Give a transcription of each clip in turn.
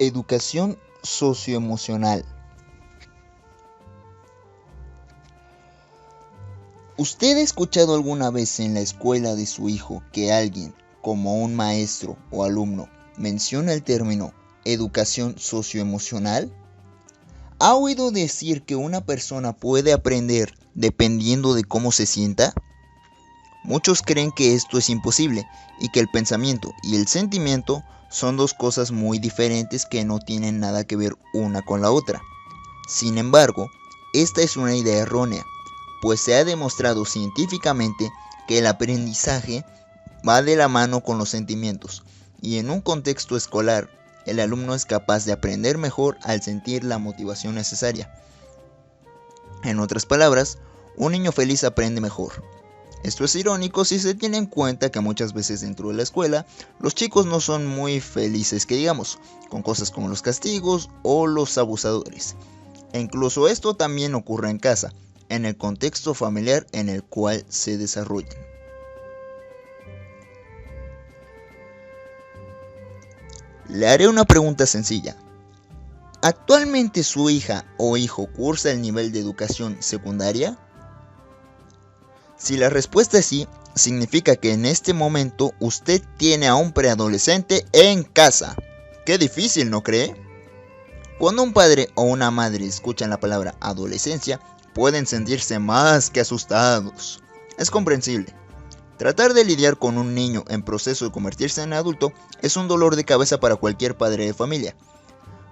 Educación socioemocional. ¿Usted ha escuchado alguna vez en la escuela de su hijo que alguien, como un maestro o alumno, menciona el término educación socioemocional? ¿Ha oído decir que una persona puede aprender dependiendo de cómo se sienta? Muchos creen que esto es imposible y que el pensamiento y el sentimiento son dos cosas muy diferentes que no tienen nada que ver una con la otra. Sin embargo, esta es una idea errónea, pues se ha demostrado científicamente que el aprendizaje va de la mano con los sentimientos, y en un contexto escolar, el alumno es capaz de aprender mejor al sentir la motivación necesaria. En otras palabras, un niño feliz aprende mejor. Esto es irónico si se tiene en cuenta que muchas veces dentro de la escuela los chicos no son muy felices, que digamos, con cosas como los castigos o los abusadores. E incluso esto también ocurre en casa, en el contexto familiar en el cual se desarrollan. Le haré una pregunta sencilla. ¿Actualmente su hija o hijo cursa el nivel de educación secundaria? Si la respuesta es sí, significa que en este momento usted tiene a un preadolescente en casa. ¡Qué difícil!, ¿no cree? Cuando un padre o una madre escuchan la palabra adolescencia, pueden sentirse más que asustados. Es comprensible. Tratar de lidiar con un niño en proceso de convertirse en adulto es un dolor de cabeza para cualquier padre de familia,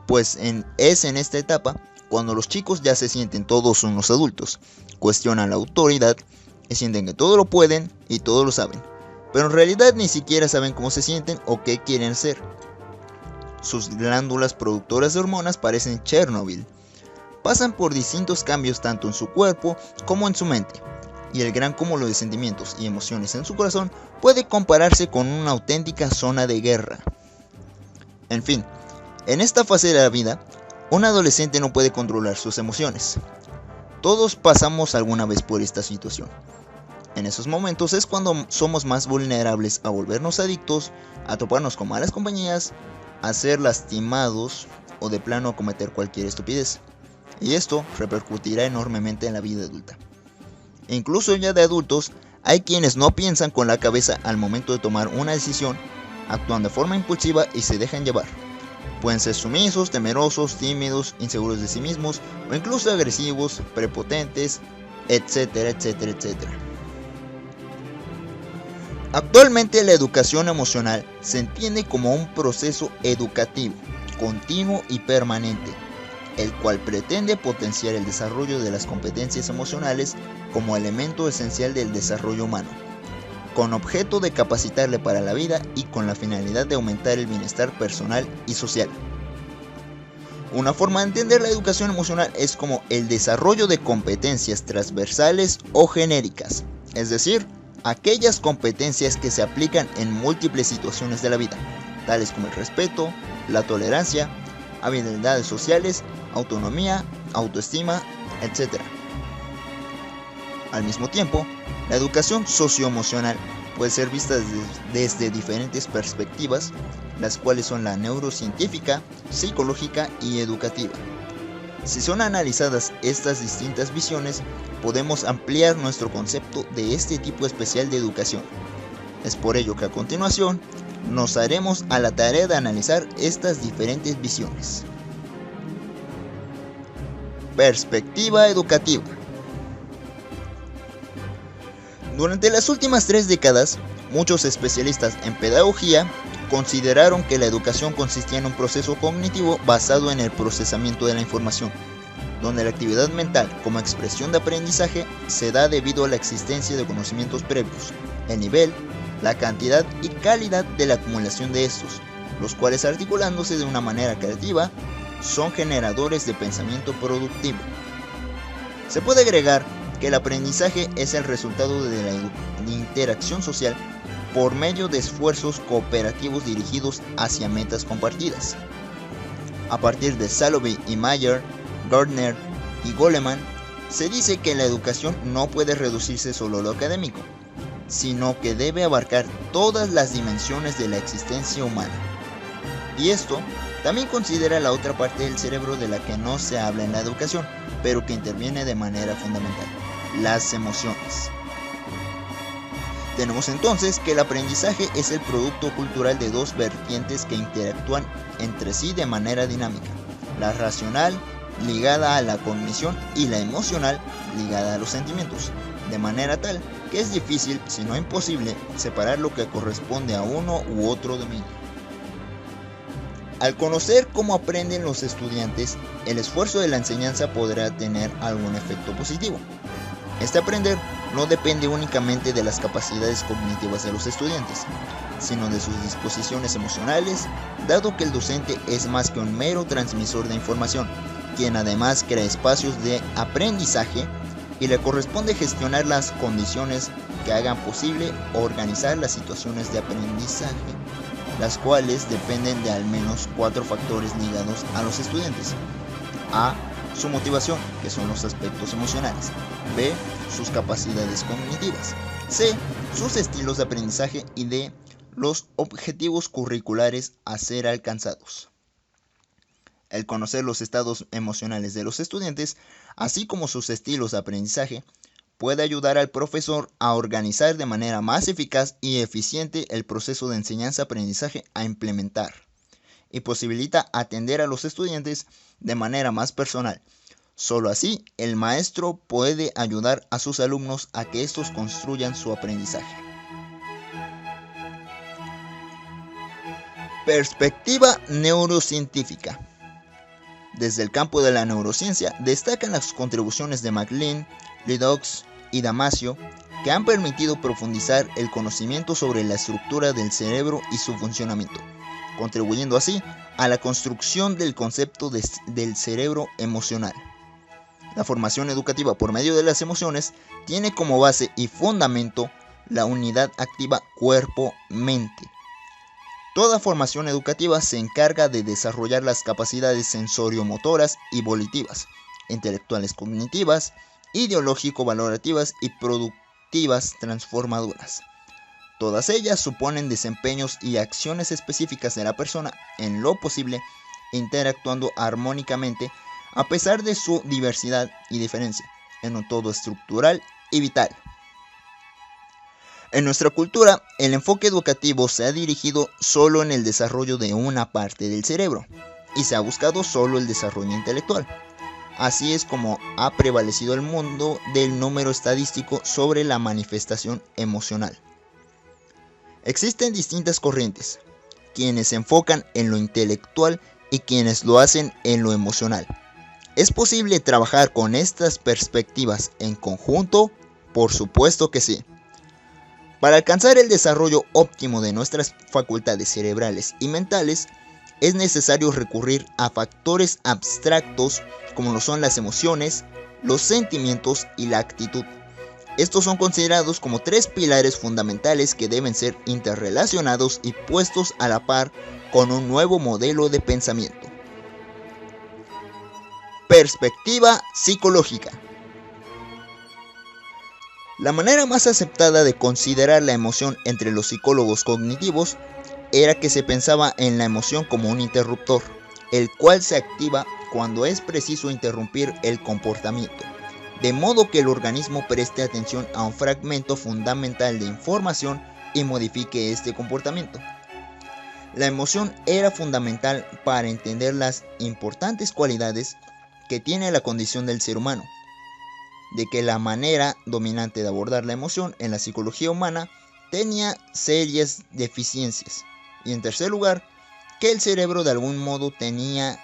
pues es en esta etapa cuando los chicos ya se sienten todos unos adultos, cuestionan la autoridad y sienten que todo lo pueden y todo lo saben, pero en realidad ni siquiera saben cómo se sienten o qué quieren ser. Sus glándulas productoras de hormonas parecen Chernobyl. Pasan por distintos cambios tanto en su cuerpo como en su mente, y el gran cúmulo de sentimientos y emociones en su corazón puede compararse con una auténtica zona de guerra. En fin, en esta fase de la vida, un adolescente no puede controlar sus emociones. Todos pasamos alguna vez por esta situación. En esos momentos es cuando somos más vulnerables a volvernos adictos, a toparnos con malas compañías, a ser lastimados o de plano a cometer cualquier estupidez. Y esto repercutirá enormemente en la vida adulta. E incluso ya de adultos, hay quienes no piensan con la cabeza al momento de tomar una decisión, actúan de forma impulsiva y se dejan llevar. Pueden ser sumisos, temerosos, tímidos, inseguros de sí mismos o incluso agresivos, prepotentes, etcétera, etcétera, etcétera. Actualmente la educación emocional se entiende como un proceso educativo, continuo y permanente, el cual pretende potenciar el desarrollo de las competencias emocionales como elemento esencial del desarrollo humano, con objeto de capacitarle para la vida y con la finalidad de aumentar el bienestar personal y social. Una forma de entender la educación emocional es como el desarrollo de competencias transversales o genéricas, es decir, aquellas competencias que se aplican en múltiples situaciones de la vida, tales como el respeto, la tolerancia, habilidades sociales, autonomía, autoestima, etc. Al mismo tiempo, la educación socioemocional puede ser vista desde diferentes perspectivas, las cuales son la neurocientífica, psicológica y educativa. Si son analizadas estas distintas visiones, podemos ampliar nuestro concepto de este tipo especial de educación. Es por ello que a continuación nos haremos a la tarea de analizar estas diferentes visiones. Perspectiva educativa. Durante las últimas 3 décadas, muchos especialistas en pedagogía consideraron que la educación consistía en un proceso cognitivo basado en el procesamiento de la información, donde la actividad mental como expresión de aprendizaje se da debido a la existencia de conocimientos previos, el nivel, la cantidad y calidad de la acumulación de estos, los cuales articulándose de una manera creativa, son generadores de pensamiento productivo. Se puede agregar que el aprendizaje es el resultado de la interacción social por medio de esfuerzos cooperativos dirigidos hacia metas compartidas. A partir de Salovey y Mayer, Gardner y Goleman, se dice que la educación no puede reducirse solo a lo académico, sino que debe abarcar todas las dimensiones de la existencia humana. Y esto También considera la otra parte del cerebro de la que no se habla en la educación, pero que interviene de manera fundamental: las emociones. Tenemos entonces que el aprendizaje es el producto cultural de dos vertientes que interactúan entre sí de manera dinámica: la racional, ligada a la cognición, y la emocional, ligada a los sentimientos, de manera tal que es difícil, si no imposible, separar lo que corresponde a uno u otro dominio. Al conocer cómo aprenden los estudiantes, el esfuerzo de la enseñanza podrá tener algún efecto positivo. Este aprender no depende únicamente de las capacidades cognitivas de los estudiantes, sino de sus disposiciones emocionales, dado que el docente es más que un mero transmisor de información, quien además crea espacios de aprendizaje y le corresponde gestionar las condiciones que hagan posible organizar las situaciones de aprendizaje, las cuales dependen de al menos 4 factores ligados a los estudiantes: A. Su motivación, que son los aspectos emocionales; B. Sus capacidades cognitivas; C. Sus estilos de aprendizaje; y D. Los objetivos curriculares a ser alcanzados. El conocer los estados emocionales de los estudiantes, así como sus estilos de aprendizaje, puede ayudar al profesor a organizar de manera más eficaz y eficiente el proceso de enseñanza-aprendizaje a implementar, y posibilita atender a los estudiantes de manera más personal. Solo así, el maestro puede ayudar a sus alumnos a que estos construyan su aprendizaje. Perspectiva neurocientífica. Desde el campo de la neurociencia destacan las contribuciones de MacLean, Ledoux y Damasio, que han permitido profundizar el conocimiento sobre la estructura del cerebro y su funcionamiento, contribuyendo así a la construcción del concepto del cerebro emocional. La formación educativa por medio de las emociones tiene como base y fundamento la unidad activa cuerpo-mente. Toda formación educativa se encarga de desarrollar las capacidades sensorio-motoras y volitivas, intelectuales cognitivas, ideológico-valorativas y productivas transformadoras. Todas ellas suponen desempeños y acciones específicas de la persona, en lo posible interactuando armónicamente a pesar de su diversidad y diferencia, en un todo estructural y vital. En nuestra cultura, el enfoque educativo se ha dirigido solo en el desarrollo de una parte del cerebro, y se ha buscado solo el desarrollo intelectual. Así es como ha prevalecido el mundo del número estadístico sobre la manifestación emocional. Existen distintas corrientes, quienes se enfocan en lo intelectual y quienes lo hacen en lo emocional. ¿Es posible trabajar con estas perspectivas en conjunto? Por supuesto que sí. Para alcanzar el desarrollo óptimo de nuestras facultades cerebrales y mentales, es necesario recurrir a factores abstractos como lo son las emociones, los sentimientos y la actitud. Estos son considerados como 3 pilares fundamentales que deben ser interrelacionados y puestos a la par con un nuevo modelo de pensamiento. Perspectiva psicológica. La manera más aceptada de considerar la emoción entre los psicólogos cognitivos era que se pensaba en la emoción como un interruptor, el cual se activa cuando es preciso interrumpir el comportamiento, de modo que el organismo preste atención a un fragmento fundamental de información y modifique este comportamiento. La emoción era fundamental para entender las importantes cualidades que tiene la condición del ser humano, de que la manera dominante de abordar la emoción en la psicología humana tenía serias deficiencias, y en tercer lugar, que el cerebro de algún modo tenía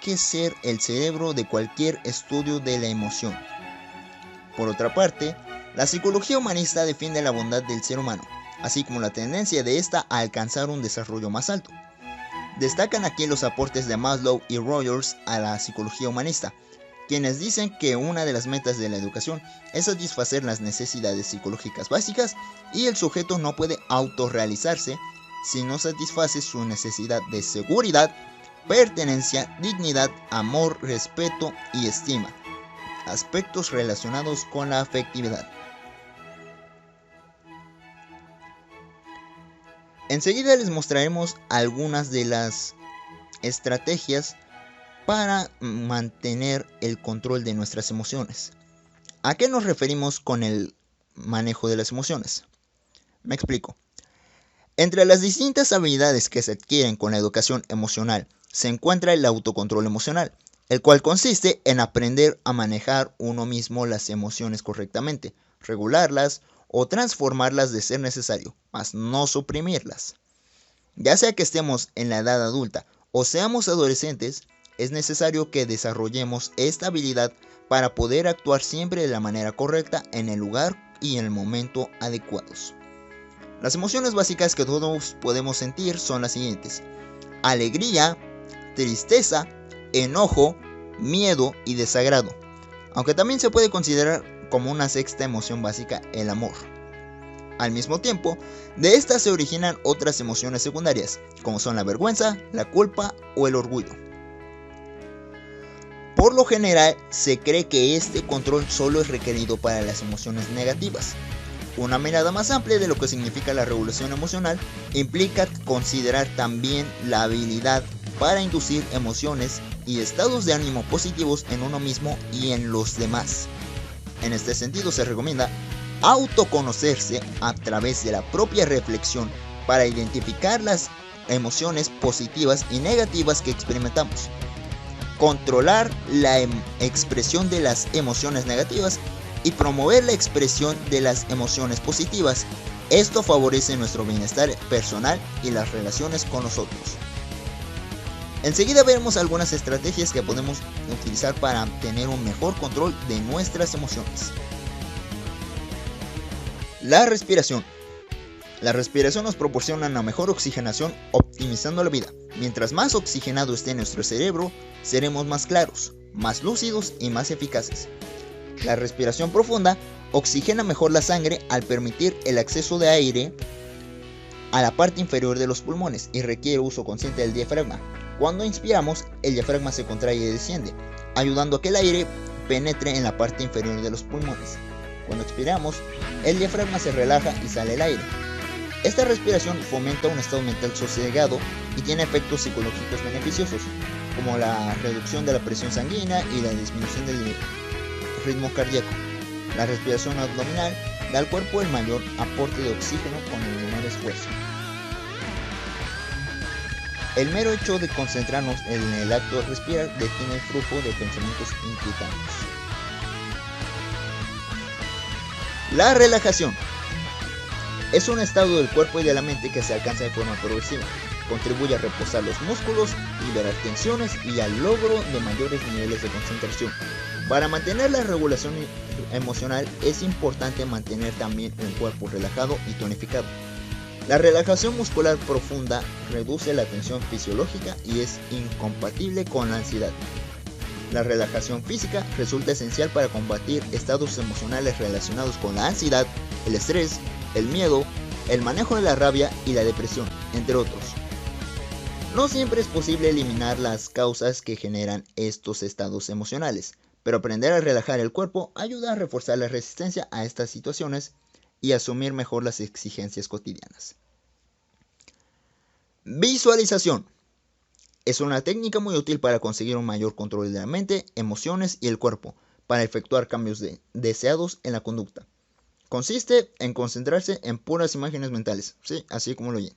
que ser el cerebro de cualquier estudio de la emoción. Por otra parte, la psicología humanista defiende la bondad del ser humano, así como la tendencia de ésta a alcanzar un desarrollo más alto. Destacan aquí los aportes de Maslow y Rogers a la psicología humanista, quienes dicen que una de las metas de la educación es satisfacer las necesidades psicológicas básicas y el sujeto no puede autorrealizarse si no satisface su necesidad de seguridad, pertenencia, dignidad, amor, respeto y estima, aspectos relacionados con la afectividad. Enseguida les mostraremos algunas de las estrategias para mantener el control de nuestras emociones. ¿A qué nos referimos con el manejo de las emociones? Me explico. Entre las distintas habilidades que se adquieren con la educación emocional se encuentra el autocontrol emocional, el cual consiste en aprender a manejar uno mismo las emociones correctamente, regularlas o transformarlas de ser necesario, mas no suprimirlas. Ya sea que estemos en la edad adulta o seamos adolescentes, es necesario que desarrollemos esta habilidad para poder actuar siempre de la manera correcta en el lugar y en el momento adecuados. Las emociones básicas que todos podemos sentir son las siguientes: alegría, tristeza, enojo, miedo y desagrado, aunque también se puede considerar como una sexta emoción básica el amor. Al mismo tiempo, de estas se originan otras emociones secundarias, como son la vergüenza, la culpa o el orgullo. Por lo general, se cree que este control solo es requerido para las emociones negativas. Una mirada más amplia de lo que significa la regulación emocional implica considerar también la habilidad para inducir emociones y estados de ánimo positivos en uno mismo y en los demás. En este sentido, se recomienda autoconocerse a través de la propia reflexión para identificar las emociones positivas y negativas que experimentamos, controlar la expresión de las emociones negativas y promover la expresión de las emociones positivas. Esto favorece nuestro bienestar personal y las relaciones con nosotros. Enseguida veremos algunas estrategias que podemos utilizar para tener un mejor control de nuestras emociones. La respiración. La respiración nos proporciona una mejor oxigenación, optimizando la vida. Mientras más oxigenado esté nuestro cerebro, seremos más claros, más lúcidos y más eficaces. La respiración profunda oxigena mejor la sangre al permitir el acceso de aire a la parte inferior de los pulmones y requiere uso consciente del diafragma. Cuando inspiramos, el diafragma se contrae y desciende, ayudando a que el aire penetre en la parte inferior de los pulmones. Cuando expiramos, el diafragma se relaja y sale el aire. Esta respiración fomenta un estado mental sosegado y tiene efectos psicológicos beneficiosos, como la reducción de la presión sanguínea y la disminución del ritmo cardíaco. La respiración abdominal da al cuerpo el mayor aporte de oxígeno con el menor esfuerzo. El mero hecho de concentrarnos en el acto de respirar detiene el flujo de pensamientos inquietantes. La relajación es un estado del cuerpo y de la mente que se alcanza de forma progresiva. Contribuye a reposar los músculos, liberar tensiones y al logro de mayores niveles de concentración. Para mantener la regulación emocional es importante mantener también un cuerpo relajado y tonificado. La relajación muscular profunda reduce la tensión fisiológica y es incompatible con la ansiedad. La relajación física resulta esencial para combatir estados emocionales relacionados con la ansiedad, el estrés, el miedo, el manejo de la rabia y la depresión, entre otros. No siempre es posible eliminar las causas que generan estos estados emocionales, pero aprender a relajar el cuerpo ayuda a reforzar la resistencia a estas situaciones y asumir mejor las exigencias cotidianas. Visualización. Es una técnica muy útil para conseguir un mayor control de la mente, emociones y el cuerpo, para efectuar cambios deseados en la conducta. Consiste en concentrarse en puras imágenes mentales, sí, así como lo oyen.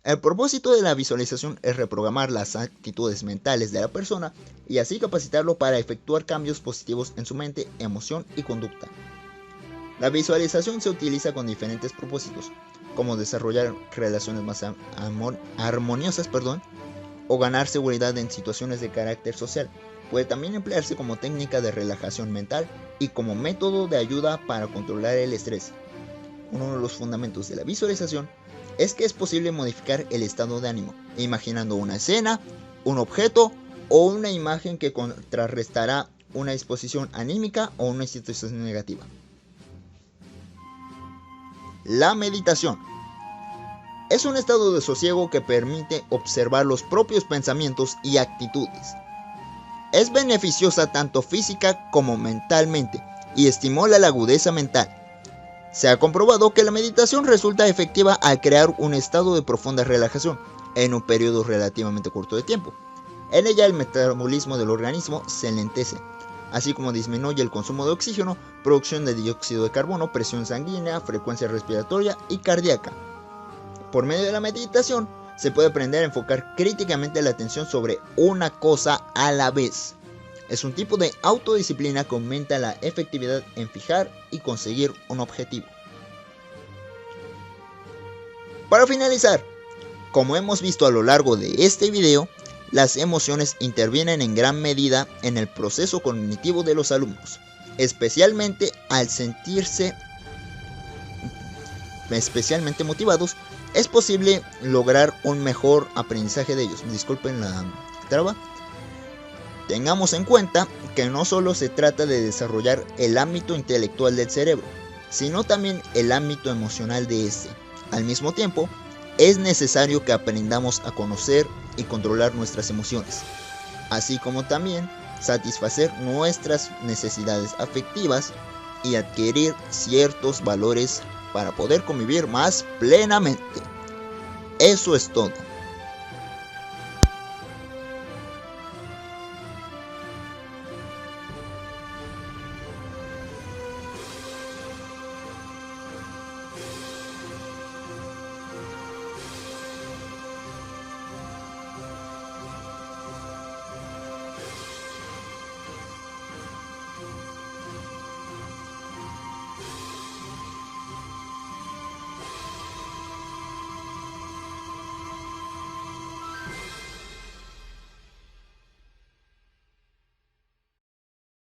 El propósito de la visualización es reprogramar las actitudes mentales de la persona y así capacitarlo para efectuar cambios positivos en su mente, emoción y conducta. La visualización se utiliza con diferentes propósitos, como desarrollar relaciones más armoniosas, o ganar seguridad en situaciones de carácter social. Puede también emplearse como técnica de relajación mental y como método de ayuda para controlar el estrés. Uno de los fundamentos de la visualización es que es posible modificar el estado de ánimo, imaginando una escena, un objeto o una imagen que contrarrestará una disposición anímica o una situación negativa. La meditación es un estado de sosiego que permite observar los propios pensamientos y actitudes. Es beneficiosa tanto física como mentalmente y estimula la agudeza mental. Se ha comprobado que la meditación resulta efectiva al crear un estado de profunda relajación en un periodo relativamente corto de tiempo. En ella el metabolismo del organismo se enlentece, así como disminuye el consumo de oxígeno, producción de dióxido de carbono, presión sanguínea, frecuencia respiratoria y cardíaca. Por medio de la meditación se puede aprender a enfocar críticamente la atención sobre una cosa a la vez. Es un tipo de autodisciplina que aumenta la efectividad en fijar y conseguir un objetivo. Para finalizar, como hemos visto a lo largo de este video, las emociones intervienen en gran medida en el proceso cognitivo de los alumnos, especialmente al sentirse motivados. Es posible lograr un mejor aprendizaje de ellos. Disculpen la traba. Tengamos en cuenta que no solo se trata de desarrollar el ámbito intelectual del cerebro, sino también el ámbito emocional de este. Al mismo tiempo, es necesario que aprendamos a conocer y controlar nuestras emociones, así como también satisfacer nuestras necesidades afectivas y adquirir ciertos valores para poder convivir más plenamente. Eso es todo.